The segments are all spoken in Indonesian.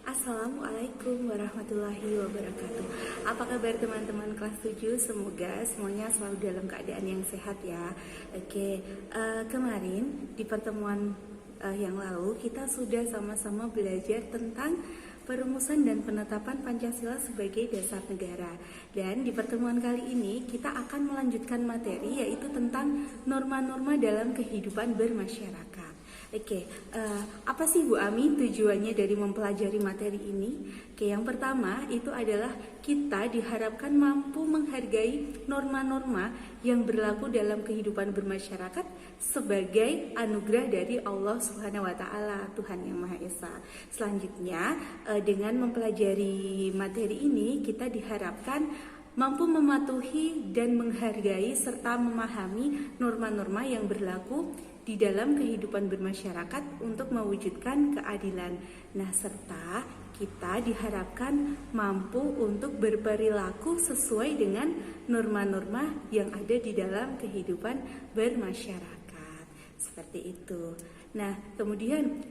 Assalamualaikum warahmatullahi wabarakatuh. Apa kabar teman-teman kelas 7? Semoga semuanya selalu dalam keadaan yang sehat ya. Kemarin di pertemuan yang lalu kita sudah sama-sama belajar tentang perumusan dan penetapan Pancasila sebagai dasar negara. Dan di pertemuan kali ini kita akan melanjutkan materi yaitu tentang norma-norma dalam kehidupan bermasyarakat. Apa sih Bu Ami tujuannya dari mempelajari materi ini? Yang pertama itu adalah kita diharapkan mampu menghargai norma-norma yang berlaku dalam kehidupan bermasyarakat sebagai anugerah dari Allah Subhanahu wa taala, Tuhan yang Maha Esa. Selanjutnya, dengan mempelajari materi ini kita diharapkan mampu mematuhi dan menghargai serta memahami norma-norma yang berlaku di dalam kehidupan bermasyarakat untuk mewujudkan keadilan. Nah, serta kita diharapkan mampu untuk berperilaku sesuai dengan norma-norma yang ada di dalam kehidupan bermasyarakat. Seperti itu. Nah, kemudian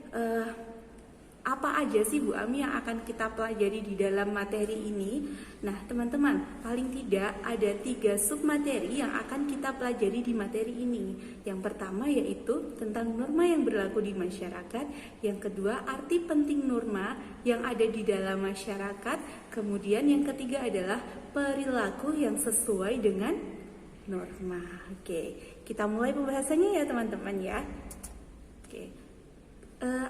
apa aja sih Bu Ami yang akan kita pelajari di dalam materi ini? Nah teman-teman, paling tidak ada 3 submateri yang akan kita pelajari di materi ini. Yang pertama yaitu tentang norma yang berlaku di masyarakat. Yang kedua, arti penting norma yang ada di dalam masyarakat. Kemudian yang ketiga adalah perilaku yang sesuai dengan norma. Kita mulai pembahasannya ya teman-teman ya.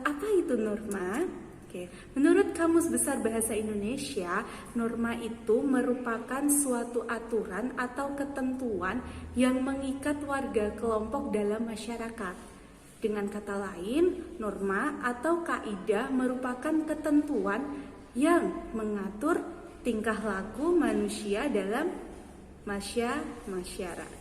Apa itu norma? Menurut Kamus Besar Bahasa Indonesia, norma itu merupakan suatu aturan atau ketentuan yang mengikat warga kelompok dalam masyarakat. Dengan kata lain, norma atau kaidah merupakan ketentuan yang mengatur tingkah laku manusia dalam masyarakat.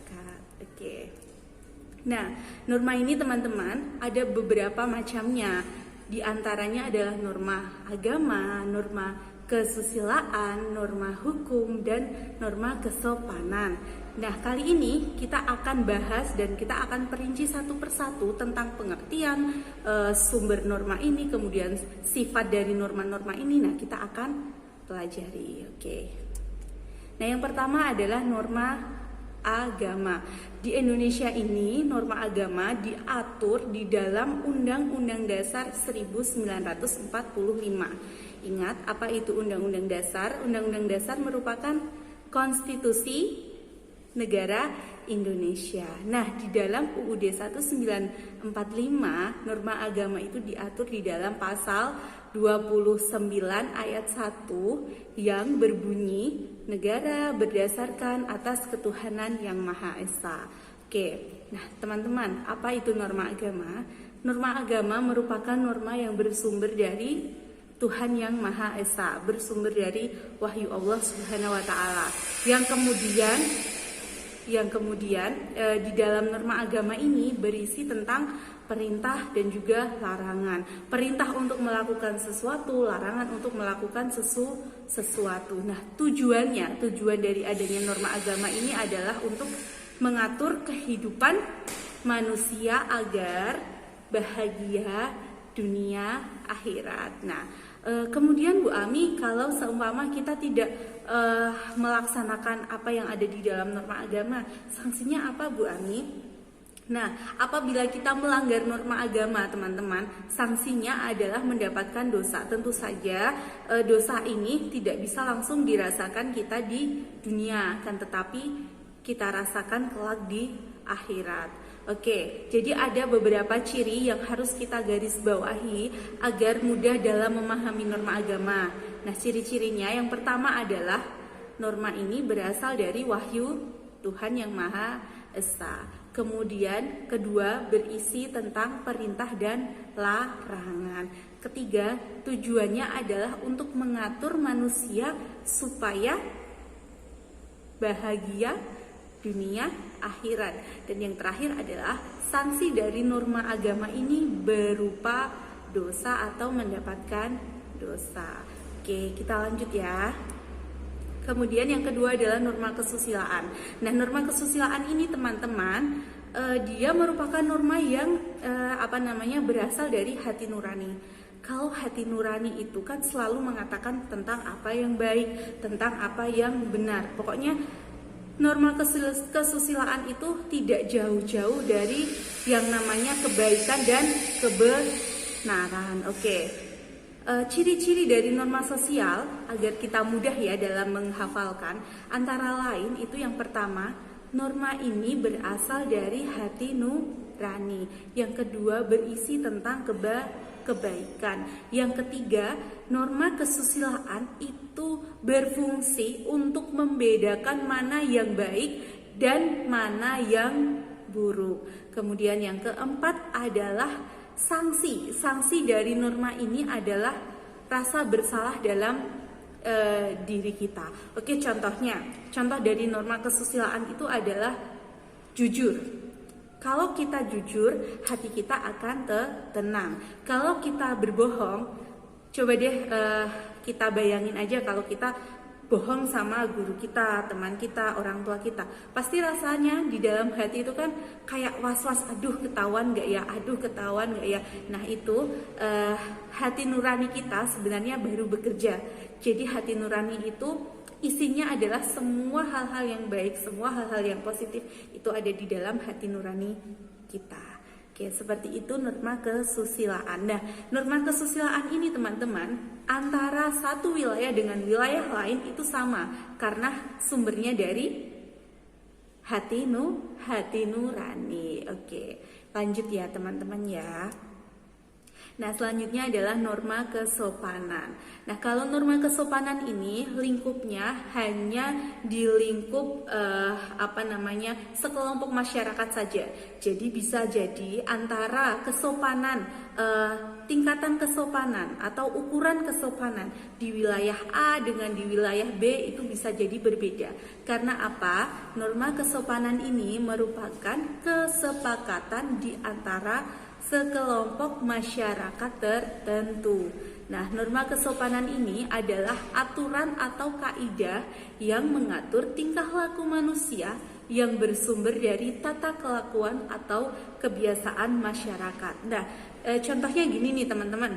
Nah, norma ini teman-teman ada beberapa macamnya. Di antaranya adalah norma agama, norma kesusilaan, norma hukum, dan norma kesopanan. Nah, kali ini kita akan bahas dan kita akan perinci satu persatu tentang pengertian sumber norma ini, kemudian sifat dari norma-norma ini. Nah, kita akan pelajari. Nah, yang pertama adalah norma agama. Di Indonesia ini norma agama diatur di dalam Undang-Undang Dasar 1945. Ingat apa itu Undang-Undang Dasar? Undang-Undang Dasar merupakan konstitusi negara Indonesia. Nah, di dalam UUD 1945 norma agama itu diatur di dalam pasal 29 ayat 1 yang berbunyi negara berdasarkan atas ketuhanan yang Maha Esa. Nah teman-teman, apa itu norma agama? Norma agama merupakan norma yang bersumber dari Tuhan yang Maha Esa, bersumber dari wahyu Allah Subhanahu wa taala. Yang kemudian di dalam norma agama ini berisi tentang perintah dan juga larangan. Perintah untuk melakukan sesuatu, larangan untuk melakukan sesuatu. Nah, tujuan dari adanya norma agama ini adalah untuk mengatur kehidupan manusia agar bahagia dunia akhirat. Nah, kemudian Bu Ami, kalau seumpama kita tidak melaksanakan apa yang ada di dalam norma agama, sanksinya apa Bu Ami? Nah, apabila kita melanggar norma agama, teman-teman, sanksinya adalah mendapatkan dosa. Tentu saja dosa ini tidak bisa langsung dirasakan kita di dunia, kan, tetapi kita rasakan kelak di akhirat. Jadi ada beberapa ciri yang harus kita garis bawahi agar mudah dalam memahami norma agama. Nah, ciri-cirinya yang pertama adalah norma ini berasal dari wahyu Tuhan yang Maha Esa. Kemudian kedua, berisi tentang perintah dan larangan. Ketiga, tujuannya adalah untuk mengatur manusia supaya bahagia dunia akhirat. Dan yang terakhir adalah sanksi dari norma agama ini berupa dosa atau mendapatkan dosa. Kita lanjut ya. Kemudian yang kedua adalah norma kesusilaan. Nah, norma kesusilaan ini teman-teman, dia merupakan norma yang berasal dari hati nurani. Kalau hati nurani itu kan selalu mengatakan tentang apa yang baik, tentang apa yang benar. Pokoknya norma kesusilaan itu tidak jauh-jauh dari yang namanya kebaikan dan kebenaran. Oke. Ciri-ciri dari norma sosial agar kita mudah ya dalam menghafalkan, antara lain itu yang pertama, norma ini berasal dari hati nurani. Yang kedua, berisi tentang kebaikan. Yang ketiga, norma kesusilaan itu berfungsi untuk membedakan mana yang baik dan mana yang buruk. Kemudian yang keempat adalah sanksi. Sanksi dari norma ini adalah rasa bersalah dalam diri kita. Oke, contoh dari norma kesusilaan itu adalah jujur. Kalau kita jujur, hati kita akan tenang. Kalau kita berbohong, coba deh kita bayangin aja kalau kita bohong sama guru kita, teman kita, orang tua kita. Pasti rasanya di dalam hati itu kan kayak was-was, aduh ketahuan gak ya, Nah itu hati nurani kita sebenarnya baru bekerja. Jadi hati nurani itu isinya adalah semua hal-hal yang baik, semua hal-hal yang positif itu ada di dalam hati nurani kita. Oke, seperti itu norma kesusilaan. Nah, norma kesusilaan ini teman-teman antara satu wilayah dengan wilayah lain itu sama karena sumbernya dari hati nurani. Oke, lanjut ya teman-teman ya. Nah, selanjutnya adalah norma kesopanan. Nah, kalau norma kesopanan ini lingkupnya hanya di lingkup sekelompok masyarakat saja. Jadi bisa jadi antara kesopanan, tingkatan kesopanan atau ukuran kesopanan di wilayah A dengan di wilayah B itu bisa jadi berbeda. Karena apa? Norma kesopanan ini merupakan kesepakatan di antara sekelompok masyarakat tertentu. Nah, norma kesopanan ini adalah aturan atau kaidah yang mengatur tingkah laku manusia yang bersumber dari tata kelakuan atau kebiasaan masyarakat. Nah, contohnya gini nih teman-teman.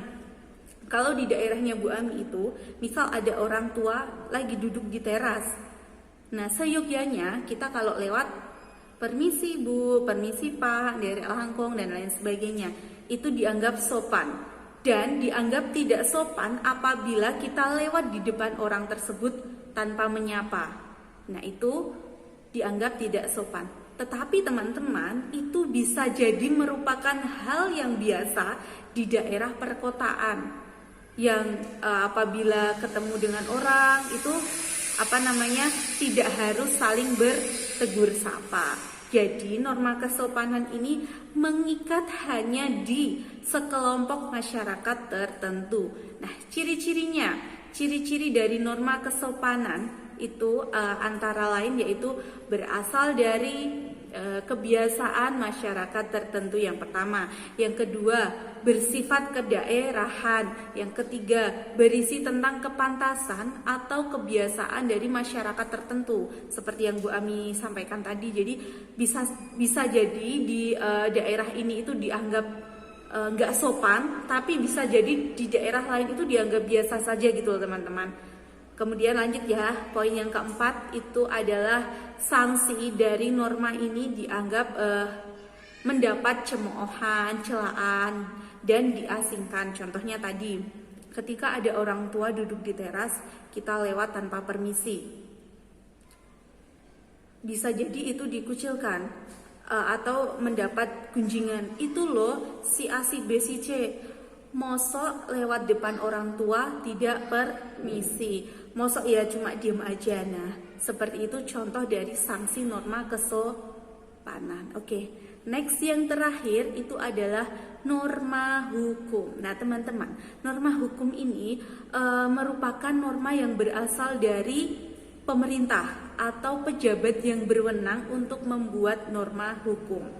Kalau di daerahnya Bu Ami itu, misal ada orang tua lagi duduk di teras. Nah, seyogyanya kita kalau lewat permisi Bu, permisi Pak, derek langkong dan lain sebagainya. Itu dianggap sopan. Dan dianggap tidak sopan apabila kita lewat di depan orang tersebut tanpa menyapa. Nah, itu dianggap tidak sopan. Tetapi teman-teman, itu bisa jadi merupakan hal yang biasa di daerah perkotaan. Yang apabila ketemu dengan orang itu tidak harus saling bertegur sapa. Jadi norma kesopanan ini mengikat hanya di sekelompok masyarakat tertentu. Nah, ciri-ciri dari norma kesopanan itu antara lain yaitu berasal dari kebiasaan masyarakat tertentu yang pertama. Yang kedua, bersifat kedaerahan. Yang ketiga, berisi tentang kepantasan atau kebiasaan dari masyarakat tertentu. Seperti yang Bu Ami sampaikan tadi. Jadi bisa jadi di daerah ini itu dianggap nggak sopan, tapi bisa jadi di daerah lain itu dianggap biasa saja gitu teman-teman. Kemudian lanjut ya, poin yang keempat itu adalah sanksi dari norma ini dianggap mendapat cemoohan, celaan, dan diasingkan. Contohnya tadi, ketika ada orang tua duduk di teras, kita lewat tanpa permisi. Bisa jadi itu dikucilkan atau mendapat gunjingan. Itu loh si A, si B, si C. Mosok lewat depan orang tua tidak permisi. Mosok ya cuma diem aja. Nah, seperti itu contoh dari sanksi norma kesopanan. Oke, next yang terakhir itu adalah norma hukum. Nah teman-teman, norma hukum ini merupakan norma yang berasal dari pemerintah atau pejabat yang berwenang untuk membuat norma hukum.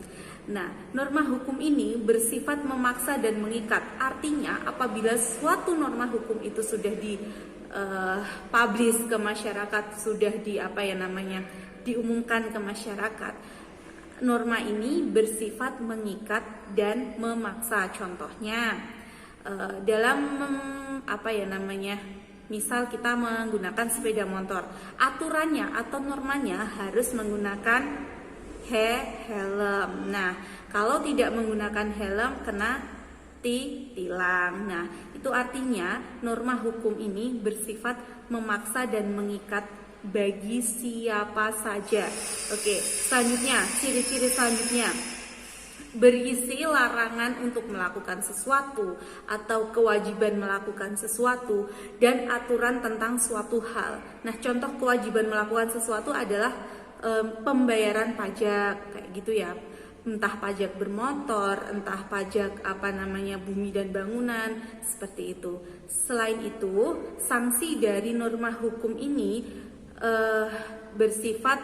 Nah, norma hukum ini bersifat memaksa dan mengikat. Artinya, apabila suatu norma hukum itu sudah publish ke masyarakat, sudah diumumkan ke masyarakat, norma ini bersifat mengikat dan memaksa. Contohnya, dalam misal kita menggunakan sepeda motor, aturannya atau normanya harus menggunakan helm. Nah, kalau tidak menggunakan helm kena tilang. Nah, itu artinya norma hukum ini bersifat memaksa dan mengikat bagi siapa saja. Oke, selanjutnya, ciri-ciri selanjutnya berisi larangan untuk melakukan sesuatu atau kewajiban melakukan sesuatu dan aturan tentang suatu hal. Nah, contoh kewajiban melakukan sesuatu adalah pembayaran pajak kayak gitu ya. Entah pajak bermotor, entah pajak bumi dan bangunan, seperti itu. Selain itu, sanksi dari norma hukum ini bersifat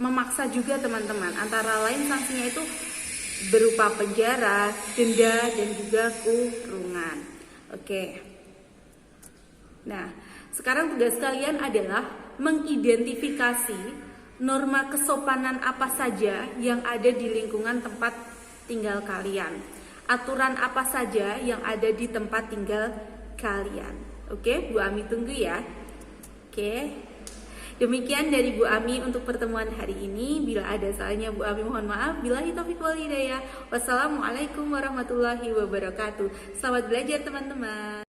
memaksa juga teman-teman. Antara lain sanksinya itu berupa penjara, denda, dan juga kurungan. Oke. Nah, sekarang tugas kalian adalah mengidentifikasi norma kesopanan apa saja yang ada di lingkungan tempat tinggal kalian. Aturan apa saja yang ada di tempat tinggal kalian. Oke, Bu Ami tunggu ya. Oke. Demikian dari Bu Ami untuk pertemuan hari ini. Bila ada salahnya Bu Ami mohon maaf. Billahi taufiq wal hidayah. Wassalamualaikum warahmatullahi wabarakatuh. Selamat belajar teman-teman.